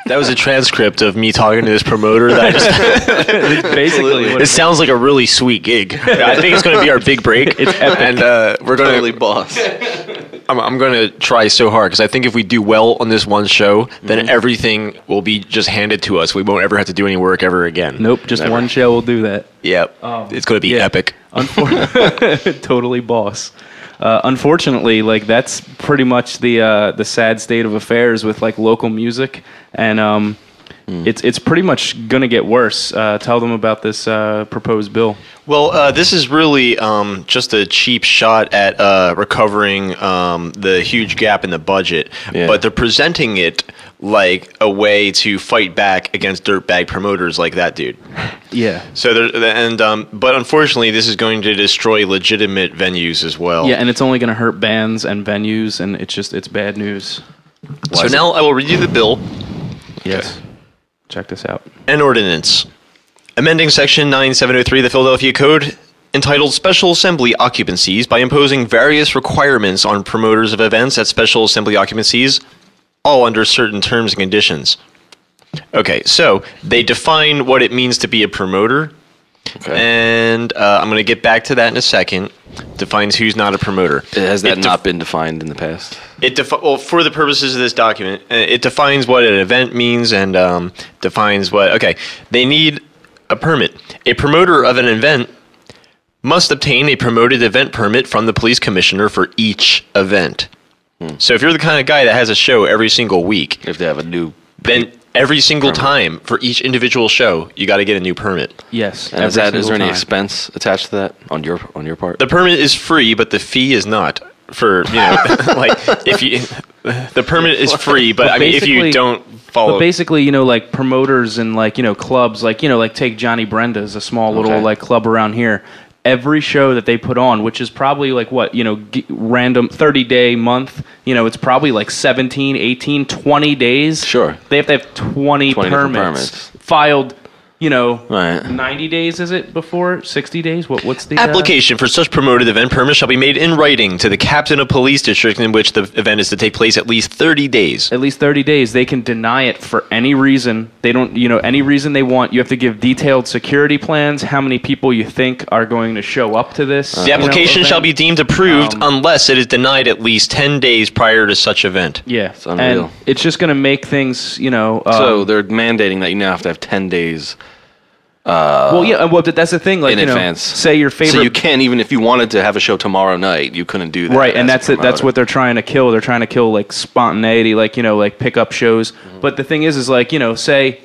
That was a transcript of me talking to this promoter. That just Basically, it sounds like a really sweet gig. I think it's going to be our big break. It's epic. And we're going Totally to. boss. I'm going to try so hard because I think if we do well on this one show, then everything will be just handed to us. We won't ever have to do any work ever again. Nope, just Never. one show will do that. Yep. It's going to be yeah. epic. Totally boss. Unfortunately, like that's pretty much the sad state of affairs with like local music, and it's pretty much gonna get worse. Tell them about this proposed bill. Well, this is really just a cheap shot at recovering the huge gap in the budget, Yeah. but they're presenting it like a way to fight back against dirtbag promoters like that dude. Yeah. So but unfortunately, this is going to destroy legitimate venues as well. Yeah, and it's only gonna hurt bands and venues, and it's bad news. So now I will read you the bill. Yes. Check this out. An ordinance amending Section 9703 of the Philadelphia Code entitled Special Assembly Occupancies by imposing various requirements on promoters of events at special assembly occupancies, all under certain terms and conditions. Okay, so they define what it means to be a promoter, and I'm going to get back to that in a second. Defines who's not a promoter. Has that It not been defined in the past? well, for the purposes of this document, it defines what an event means and defines what. Okay, they need a permit. A promoter of an event must obtain a promoted event permit from the police commissioner for each event. So if you're the kind of guy that has a show every single week, If they have a new... then every single time for each individual show, you got to get a new permit. Yes. And is every there single any time. expense attached to that on your part? The permit is free, but the fee is not. For like if you, the permit is free, but I mean if you basically- don't follow. But basically, like promoters and like clubs, like like take Johnny Brenda's, a small little Okay. like club around here. Every show that they put on, which is probably like what, random 30-day month, it's probably like 17, 18, 20 days. Sure. They have to have 20 different permits permits. filed, Right. 90 days is it before? 60 days? What's the Application for such promoted event permit shall be made in writing to the captain of police district in which the event is to take place at least 30 days. At least 30 days. They can deny it for any reason. They don't, any reason they want. You have to give detailed security plans, how many people you think are going to show up to this. The application event. shall be deemed approved unless it is denied at least 10 days prior to such event. Yeah. It's unreal. And it's just going to make things, So they're mandating that you now have to have 10 days that's the thing. Like, in advance. Say your favorite. So you can't, even if you wanted to have a show tomorrow night, you couldn't do that. Right, and as a that's it. That's promoter. what they're trying to kill. They're trying to kill like spontaneity, like like pickup shows. But the thing is like say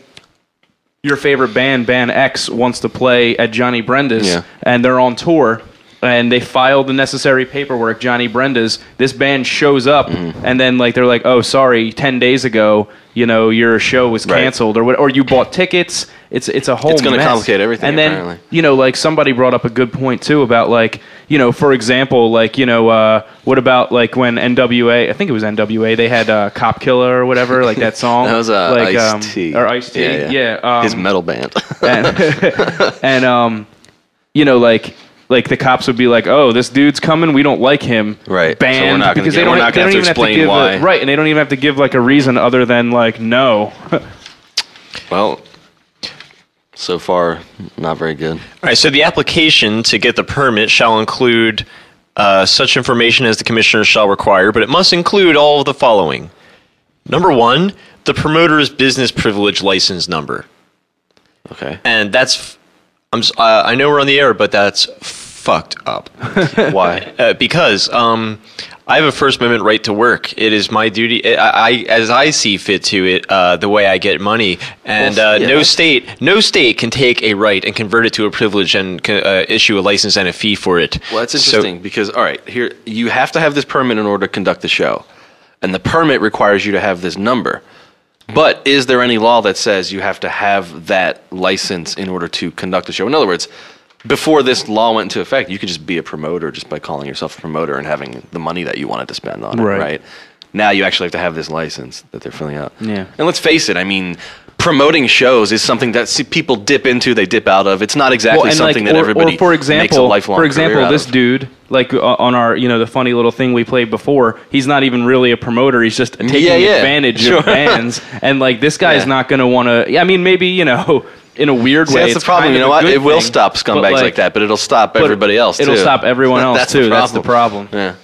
your favorite band X, wants to play at Johnny Brenda's, Yeah. and they're on tour, and they filed the necessary paperwork. Johnny Brenda's. This band shows up, and then like they're like, oh, sorry, 10 days ago, your show was Right. canceled, or you bought tickets. It's a whole. It's gonna mess. complicate everything, And then apparently. like somebody brought up a good point too about like for example like what about like when NWA, I think it was NWA, they had Cop Killer or whatever, like that song. That was like Ice-T. or Ice-T. Yeah. His metal band. and like the cops would be like, oh, this dude's coming, we don't like him. Right. So we're Banned, not gonna because get- they don't we're not gonna they don't have to even explain give why. right, and they don't even have to give like a reason other than like no. Well, so far, not very good. All right, so the application to get the permit shall include such information as the commissioner shall require, but it must include all of the following. Number 1, the promoter's business privilege license number. Okay. And that's, I know we're on the air, but that's fucked up. Why? Because I have a First Amendment right to work. It is my duty, as I see fit to it, the way I get money. And Well, yeah. no state can take a right and convert it to a privilege and issue a license and a fee for it. Well, that's So- interesting because, all right, here, you have to have this permit in order to conduct the show. And the permit requires you to have this number. But is there any law that says you have to have that license in order to conduct the show? In other words, before this law went into effect, you could just be a promoter just by calling yourself a promoter and having the money that you wanted to spend on it, Right. right? Now you actually have to have this license that they're filling out. Yeah. And let's face it, I mean, promoting shows is something that people dip into, they dip out of. It's not exactly something that everybody for example, makes a lifelong For example, career out this of. dude, like on our, the funny little thing we played before, he's not even really a promoter. He's just taking advantage of bands. And like this guy is not going to want to. I mean, maybe in a weird way. That's the problem. You know what? It will stop scumbags like that, but it'll stop everybody else too. It'll stop everyone else too. That's the problem. Yeah.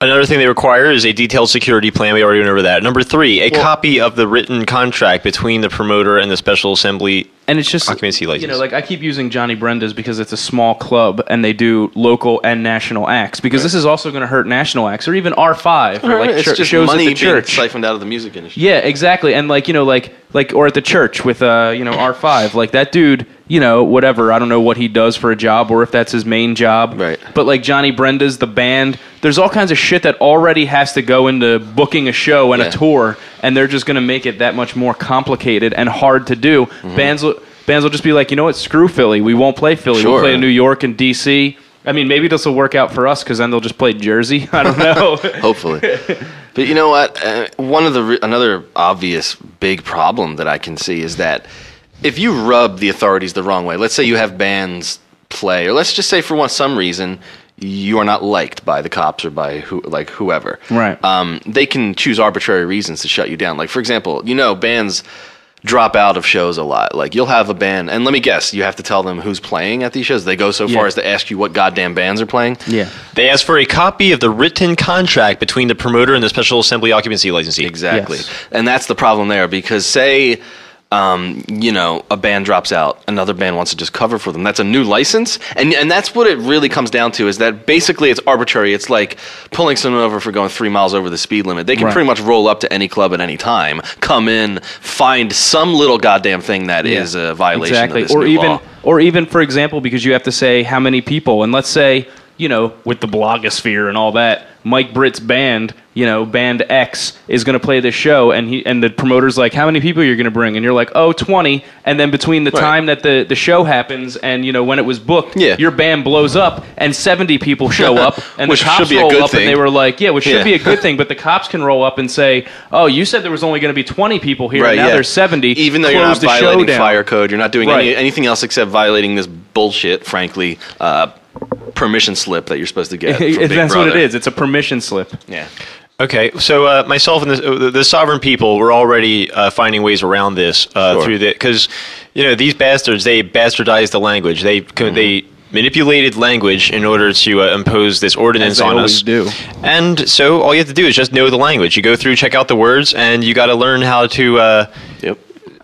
Another thing they require is a detailed security plan. We already went over that. Number 3, a copy of the written contract between the promoter and the Special Assembly. And it's just, occupancy license. like I keep using Johnny Brenda's because it's a small club and they do local and national acts. Because this is also going to hurt national acts or even R5 or like It's just shows money at the church. being siphoned out of the music industry. Yeah, exactly. And like or at the church with R5, like that dude, whatever. I don't know what he does for a job or if that's his main job. Right. But like Johnny Brenda's, the band, there's all kinds of shit that already has to go into booking a show and a tour, and they're just going to make it that much more complicated and hard to do. Mm-hmm. Bands will just be like, you know what, screw Philly. We won't play Philly. Sure. We'll play in New York and D.C. I mean, maybe this will work out for us because then they'll just play Jersey. I don't know. Hopefully. But you know what? Another obvious big problem that I can see is that if you rub the authorities the wrong way, let's say you have bands play, or let's just say for some reason you are not liked by the cops or by whoever. Right. They can choose arbitrary reasons to shut you down. Like, for example, bands drop out of shows a lot. Like, you'll have a band, and let me guess, you have to tell them who's playing at these shows. They go so far as to ask you what goddamn bands are playing. Yeah. They ask for a copy of the written contract between the promoter and the Special Assembly occupancy licensee. Exactly. Yes. And that's the problem there, because say a band drops out, another band wants to just cover for them. That's a new license, and that's what it really comes down to, is that basically it's arbitrary. It's like pulling someone over for going 3 miles over the speed limit. They can pretty much roll up to any club at any time, come in, find some little goddamn thing that is a violation of this new law. Or even, for example, because you have to say how many people, and let's say, with the blogosphere and all that, Mike Britt's band, band X is going to play this show, and the promoter's like, how many people are you going to bring? And you're like, 20. And then between the time that the show happens and, when it was booked, your band blows up and 70 people show up and which the cops should be a roll good up thing. and they were like, which should be a good thing, but the cops can roll up and say, oh, you said there was only going to be 20 people here, and now there's 70. Even though you're not violating fire code, you're not doing anything else except violating this bullshit, frankly, permission slip that you're supposed to get from Big That's Brother. what it is. It's a permission slip. Yeah. Okay, so myself and the sovereign people were already finding ways around this through because these bastards, they bastardized the language. They manipulated language in order to impose this ordinance on us. Do. And so all you have to do is just know the language. You go through, check out the words, and you got to learn how to.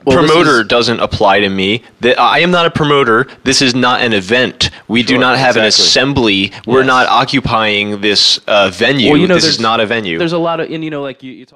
Promoter doesn't apply to me. I am not a promoter. This is not an event. We do not have an assembly. We're not occupying this venue. This is not a venue. There's a lot of, you talk